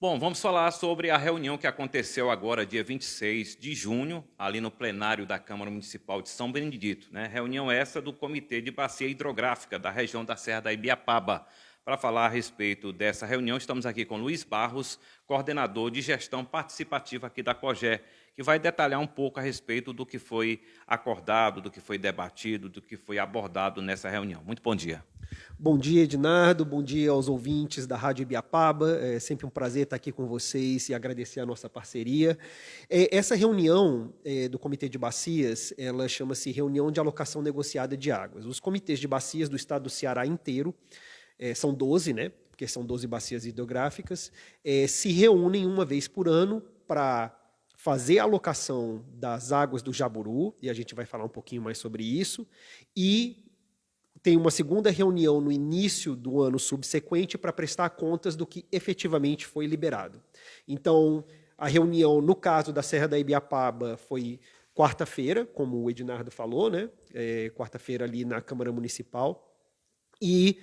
Bom, vamos falar sobre a reunião que aconteceu agora, dia 26 de junho, ali no plenário da Câmara Municipal de São Benedito. Reunião essa do Comitê de Bacia Hidrográfica da região da Serra da Ibiapaba. Para falar a respeito dessa reunião, estamos aqui com Luiz Barros, coordenador de gestão participativa aqui da COGÉ, que vai detalhar um pouco a respeito do que foi acordado, do que foi debatido, do que foi abordado nessa reunião. Muito bom dia. Bom dia, Ednardo. Bom dia aos ouvintes da Rádio Ibiapaba. É sempre um prazer estar aqui com vocês e agradecer a nossa parceria. Essa reunião do Comitê de Bacias, ela chama-se Reunião de Alocação Negociada de Águas. Os comitês de bacias do estado do Ceará inteiro, são 12, porque são 12 bacias hidrográficas, se reúnem uma vez por ano para fazer a alocação das águas do Jaburu, e a gente vai falar um pouquinho mais sobre isso, e tem uma segunda reunião no início do ano subsequente para prestar contas do que efetivamente foi liberado. Então, a reunião, no caso da Serra da Ibiapaba, foi quarta-feira, como o Ednardo falou, quarta-feira ali na Câmara Municipal, e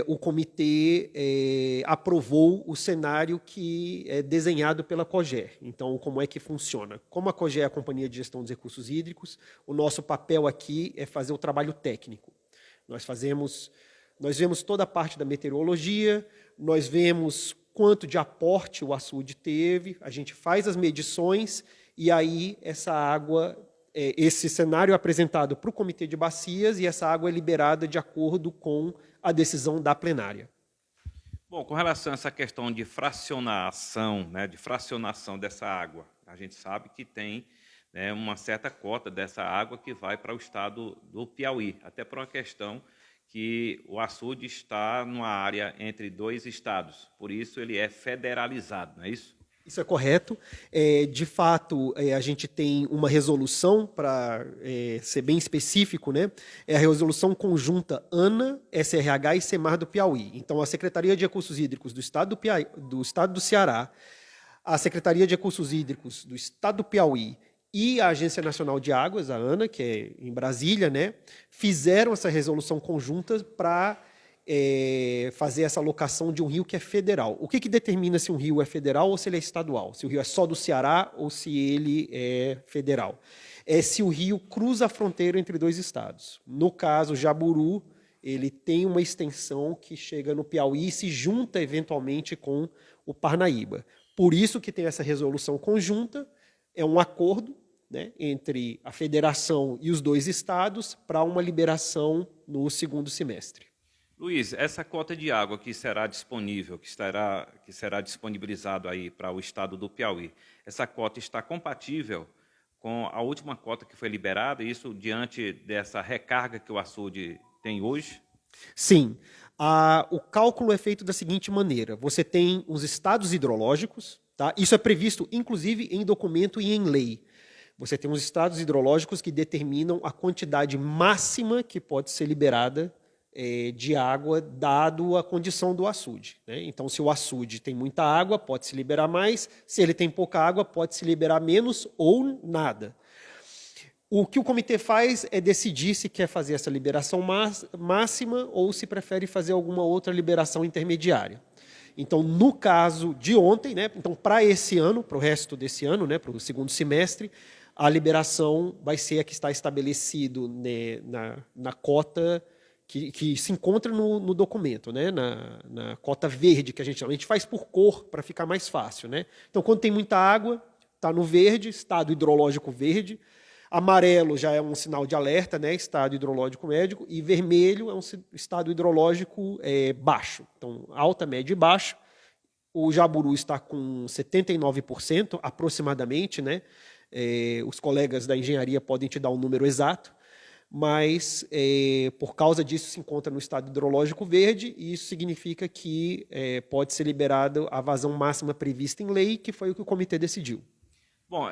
o comitê aprovou o cenário que é desenhado pela COGÉ. Então, como é que funciona? Como a COGÉ é a Companhia de Gestão dos Recursos Hídricos, o nosso papel aqui é fazer o trabalho técnico. Nós vemos toda a parte da meteorologia, nós vemos quanto de aporte o açude teve, a gente faz as medições e aí essa água, esse cenário é apresentado para o Comitê de Bacias e essa água é liberada de acordo com a decisão da plenária. Bom, com relação a essa questão de fracionação, de fracionação dessa água, a gente sabe que tem uma certa cota dessa água que vai para o estado do Piauí, até por uma questão que o açude está numa área entre dois estados, por isso ele é federalizado, não é isso? Isso é correto. De fato, a gente tem uma resolução, para ser bem específico, é a resolução conjunta ANA, SRH e SEMAR do Piauí. Então, a Secretaria de Recursos Hídricos do Estado do Ceará, a Secretaria de Recursos Hídricos do Estado do Piauí e a Agência Nacional de Águas, a ANA, que é em Brasília, fizeram essa resolução conjunta para fazer essa alocação de um rio que é federal. O que determina se um rio é federal ou se ele é estadual? Se o rio é só do Ceará ou se ele é federal? É se o rio cruza a fronteira entre dois estados. No caso, Jaburu, ele tem uma extensão que chega no Piauí e se junta eventualmente com o Parnaíba. Por isso que tem essa resolução conjunta, é um acordo entre a federação e os dois estados para uma liberação no segundo semestre. Luiz, essa cota de água que será disponível, que será disponibilizado aí para o estado do Piauí, essa cota está compatível com a última cota que foi liberada, isso diante dessa recarga que o açude tem hoje? Sim. O cálculo é feito da seguinte maneira: você tem os estados hidrológicos, isso é previsto inclusive em documento e em lei. Você tem os estados hidrológicos que determinam a quantidade máxima que pode ser liberada de água, dado a condição do açude. Então, se o açude tem muita água, pode-se liberar mais. Se ele tem pouca água, pode-se liberar menos ou nada. O que o comitê faz é decidir se quer fazer essa liberação máxima ou se prefere fazer alguma outra liberação intermediária. Então, no caso de ontem, então para esse ano, para o resto desse ano, para o segundo semestre, a liberação vai ser a que está estabelecido na cota que se encontra no documento, na cota verde, que a gente faz por cor para ficar mais fácil. Então, quando tem muita água, está no verde, estado hidrológico verde, amarelo já é um sinal de alerta, estado hidrológico médio, e vermelho é um estado hidrológico baixo, então alta, médio e baixo. O Jaburu está com 79% aproximadamente, os colegas da engenharia podem te dar um número exato, mas por causa disso se encontra no estado hidrológico verde, e isso significa que pode ser liberada a vazão máxima prevista em lei, que foi o que o comitê decidiu. Bom,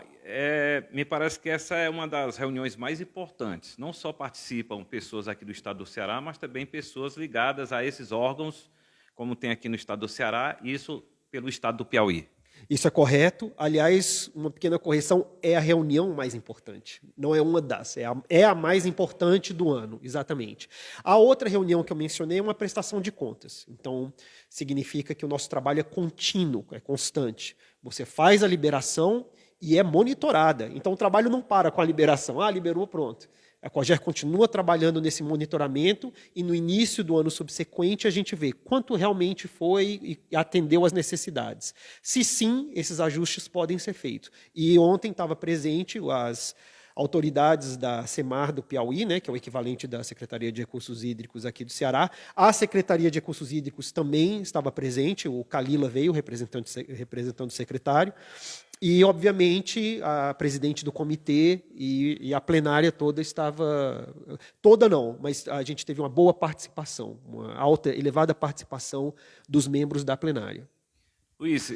me parece que essa é uma das reuniões mais importantes. Não só participam pessoas aqui do estado do Ceará, mas também pessoas ligadas a esses órgãos, como tem aqui no estado do Ceará, e isso pelo estado do Piauí. Isso é correto. Aliás, uma pequena correção, é a reunião mais importante. Não é uma das, é a mais importante do ano, exatamente. A outra reunião que eu mencionei é uma prestação de contas. Então, significa que o nosso trabalho é contínuo, é constante. Você faz a liberação e é monitorada. Então, o trabalho não para com a liberação. Ah, liberou, pronto. A COGER continua trabalhando nesse monitoramento e no início do ano subsequente a gente vê quanto realmente foi e atendeu às necessidades. Se sim, esses ajustes podem ser feitos. E ontem estava presente as autoridades da SEMAR do Piauí, né, que é o equivalente da Secretaria de Recursos Hídricos aqui do Ceará. A Secretaria de Recursos Hídricos também estava presente, o Calila veio representando o secretário. E, obviamente, a presidente do comitê e a plenária toda estava... Toda não, mas a gente teve uma boa participação, uma alta, elevada participação dos membros da plenária. Luiz,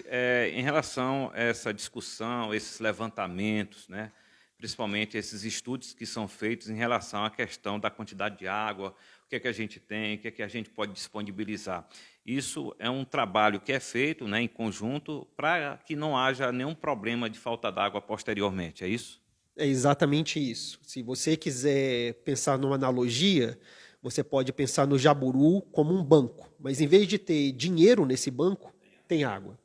em relação a essa discussão, esses levantamentos, né, principalmente esses estudos que são feitos em relação à questão da quantidade de água, o que é que a gente tem, o que é que a gente pode disponibilizar. Isso é um trabalho que é feito, né, em conjunto para que não haja nenhum problema de falta d'água posteriormente, é isso? É exatamente isso. Se você quiser pensar numa analogia, você pode pensar no Jaburu como um banco, mas em vez de ter dinheiro nesse banco, tem água.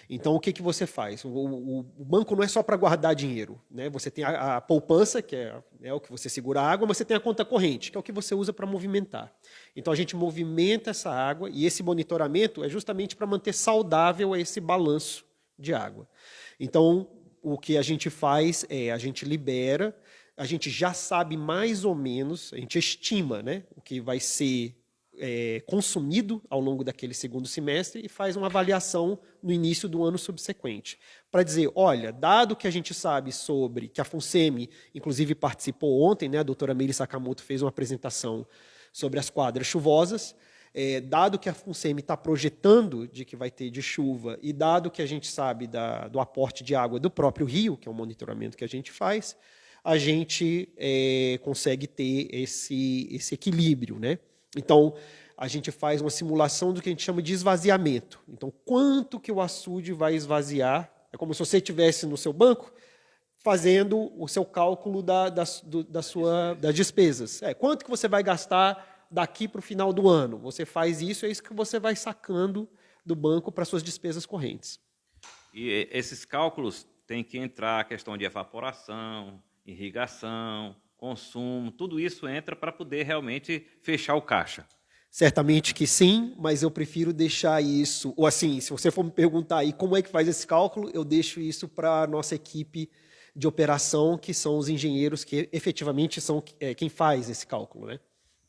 Então, o que você faz? O banco não é só para guardar dinheiro, né? Você tem a poupança, que é o que você segura a água, mas você tem a conta corrente, que é o que você usa para movimentar. Então, a gente movimenta essa água e esse monitoramento é justamente para manter saudável esse balanço de água. Então, o que a gente faz é, a gente libera, a gente já sabe mais ou menos, a gente estima, né, o que vai ser consumido ao longo daquele segundo semestre e faz uma avaliação no início do ano subsequente. Para dizer, olha, dado que a gente sabe sobre, que a FUNSEMI, inclusive, participou ontem, né, a doutora Meire Sakamoto fez uma apresentação sobre as quadras chuvosas, dado que a FUNSEMI está projetando de que vai ter de chuva e dado que a gente sabe do aporte de água do próprio rio, que é um monitoramento que a gente faz, a gente consegue ter esse equilíbrio, né? Então, a gente faz uma simulação do que a gente chama de esvaziamento. Então, quanto que o açude vai esvaziar? É como se você estivesse no seu banco fazendo o seu cálculo das despesas. Quanto que você vai gastar daqui para o final do ano? Você faz isso, é isso que você vai sacando do banco para suas despesas correntes. E esses cálculos têm que entrar a questão de evaporação, irrigação, consumo, tudo isso entra para poder realmente fechar o caixa. Certamente que sim, mas eu prefiro deixar isso, ou assim, se você for me perguntar aí como é que faz esse cálculo, eu deixo isso para a nossa equipe de operação, que são os engenheiros que efetivamente são quem faz esse cálculo, né?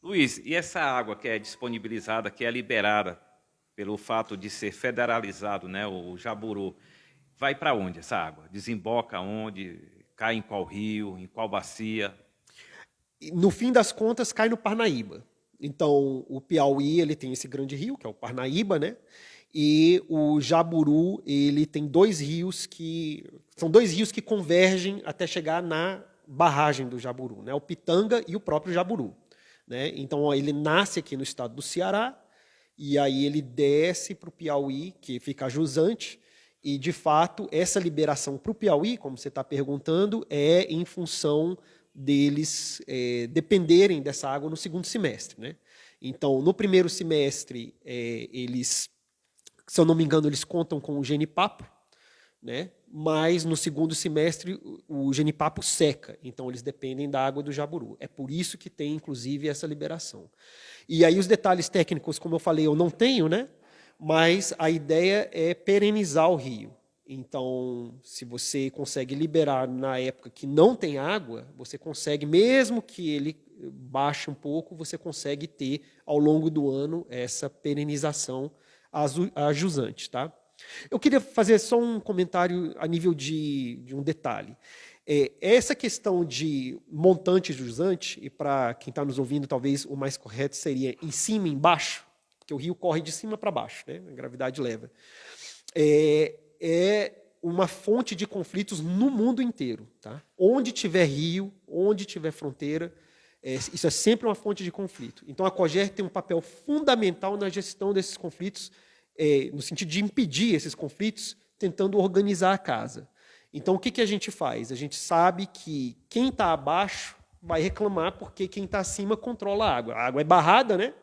Luiz, e essa água que é disponibilizada, que é liberada pelo fato de ser federalizado, né, o Jaburu, vai para onde essa água? Desemboca onde? Cai em qual rio? Em qual bacia? No fim das contas, cai no Parnaíba. Então, o Piauí ele tem esse grande rio, que é o Parnaíba, né? E o Jaburu ele tem são dois rios que convergem até chegar na barragem do Jaburu, né? O Pitanga e o próprio Jaburu, né? Então, ele nasce aqui no estado do Ceará e aí ele desce para o Piauí, que fica jusante. E, de fato, essa liberação para o Piauí, como você está perguntando, é em função deles dependerem dessa água no segundo semestre, né? Então, no primeiro semestre, eles, se eu não me engano, eles contam com o genipapo, né? Mas no segundo semestre o genipapo seca, então eles dependem da água do Jaburu. É por isso que tem, inclusive, essa liberação. E aí os detalhes técnicos, como eu falei, eu não tenho, né? Mas a ideia é perenizar o rio. Então, se você consegue liberar na época que não tem água, você consegue, mesmo que ele baixe um pouco, você consegue ter, ao longo do ano, essa perenização ajusante. Tá? Eu queria fazer só um comentário a nível de um detalhe. Essa questão de montante jusante, e para quem está nos ouvindo, talvez o mais correto seria em cima e embaixo, porque o rio corre de cima para baixo, né? A gravidade leva. É uma fonte de conflitos no mundo inteiro. Tá? Onde tiver rio, onde tiver fronteira, isso é sempre uma fonte de conflito. Então, a COGER tem um papel fundamental na gestão desses conflitos, no sentido de impedir esses conflitos, tentando organizar a casa. Então, o que a gente faz? A gente sabe que quem está abaixo vai reclamar porque quem está acima controla a água. A água é barrada, né?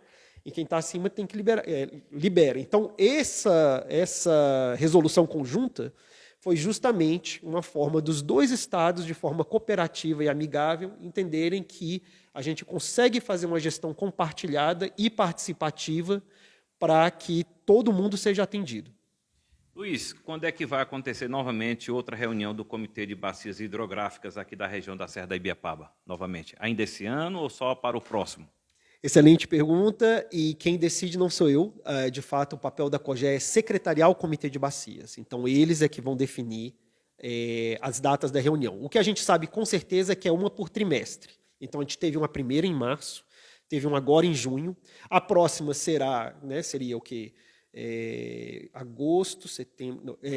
E quem está acima tem que libera. Então, essa resolução conjunta foi justamente uma forma dos dois estados, de forma cooperativa e amigável, entenderem que a gente consegue fazer uma gestão compartilhada e participativa para que todo mundo seja atendido. Luiz, quando é que vai acontecer novamente outra reunião do Comitê de Bacias Hidrográficas aqui da região da Serra da Ibiapaba? Novamente, ainda esse ano ou só para o próximo? Excelente pergunta, e quem decide não sou eu. De fato, o papel da COGE é secretariar o Comitê de Bacias. Então, eles é que vão definir as datas da reunião. O que a gente sabe com certeza é que é uma por trimestre. Então, a gente teve uma primeira em março, teve uma agora em junho. A próxima seria o quê?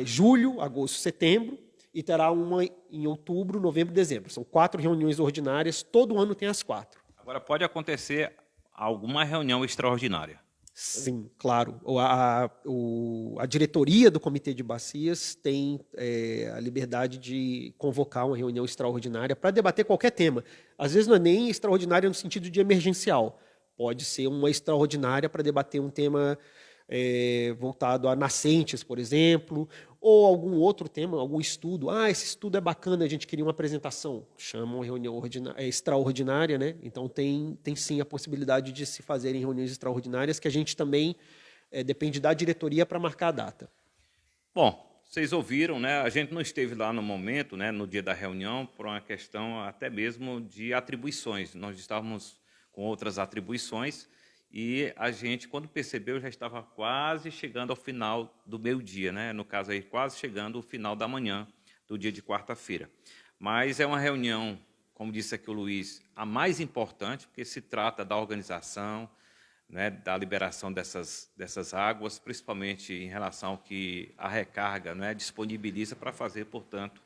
Julho, agosto, setembro, e terá uma em outubro, novembro e dezembro. São 4 reuniões ordinárias, todo ano tem as 4. Agora, pode acontecer alguma reunião extraordinária? Sim, claro. A diretoria do Comitê de Bacias tem a liberdade de convocar uma reunião extraordinária para debater qualquer tema. Às vezes não é nem extraordinária no sentido de emergencial. Pode ser uma extraordinária para debater um tema voltado a nascentes, por exemplo, ou algum outro tema, algum estudo. Esse estudo é bacana, a gente queria uma apresentação. Chama uma reunião extraordinária, né? Então tem sim a possibilidade de se fazerem reuniões extraordinárias, que a gente também depende da diretoria para marcar a data. Bom, vocês ouviram, né? A gente não esteve lá no momento, né, no dia da reunião, por uma questão até mesmo de atribuições. Nós estávamos com outras atribuições, e a gente, quando percebeu, já estava quase chegando ao final do meio-dia, né? No caso aí, quase chegando ao final da manhã do dia de quarta-feira. Mas é uma reunião, como disse aqui o Luiz, a mais importante, porque se trata da organização, né, da liberação dessas águas, principalmente em relação ao que a recarga, né, disponibiliza para fazer, portanto,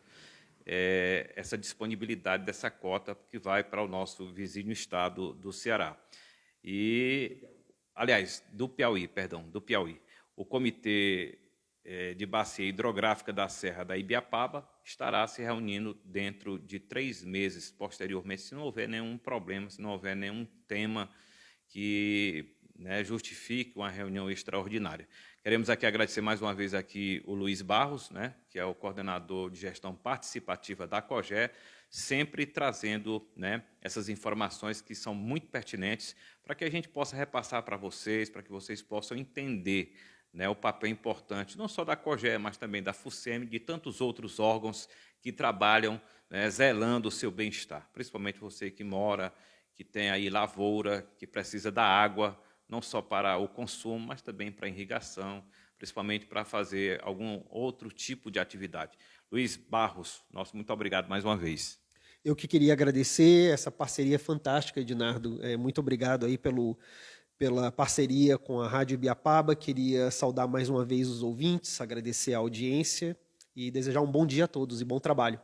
essa disponibilidade dessa cota que vai para o nosso vizinho estado do Ceará. Do Piauí. O Comitê de Bacia Hidrográfica da Serra da Ibiapaba estará se reunindo dentro de 3 meses posteriormente, se não houver nenhum problema, se não houver nenhum tema que justifique uma reunião extraordinária. Queremos aqui agradecer mais uma vez aqui o Luiz Barros, né, que é o coordenador de gestão participativa da COGE, sempre trazendo, né, essas informações que são muito pertinentes para que a gente possa repassar para vocês, para que vocês possam entender, né, o papel importante, não só da COGE, mas também da FUSEMI, de tantos outros órgãos que trabalham, né, zelando o seu bem-estar, principalmente você que mora, que tem aí lavoura, que precisa da água, não só para o consumo, mas também para a irrigação, principalmente para fazer algum outro tipo de atividade. Luiz Barros, nosso muito obrigado mais uma vez. Eu que queria agradecer essa parceria fantástica, Ednardo. Muito obrigado aí pela parceria com a Rádio Ibiapaba. Queria saudar mais uma vez os ouvintes, agradecer a audiência e desejar um bom dia a todos e bom trabalho.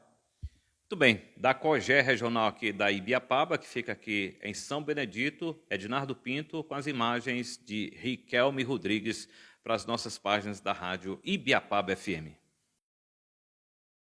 Muito bem, da COGE regional aqui da Ibiapaba, que fica aqui em São Benedito, Ednardo Pinto, com as imagens de Riquelme Rodrigues para as nossas páginas da Rádio Ibiapaba FM.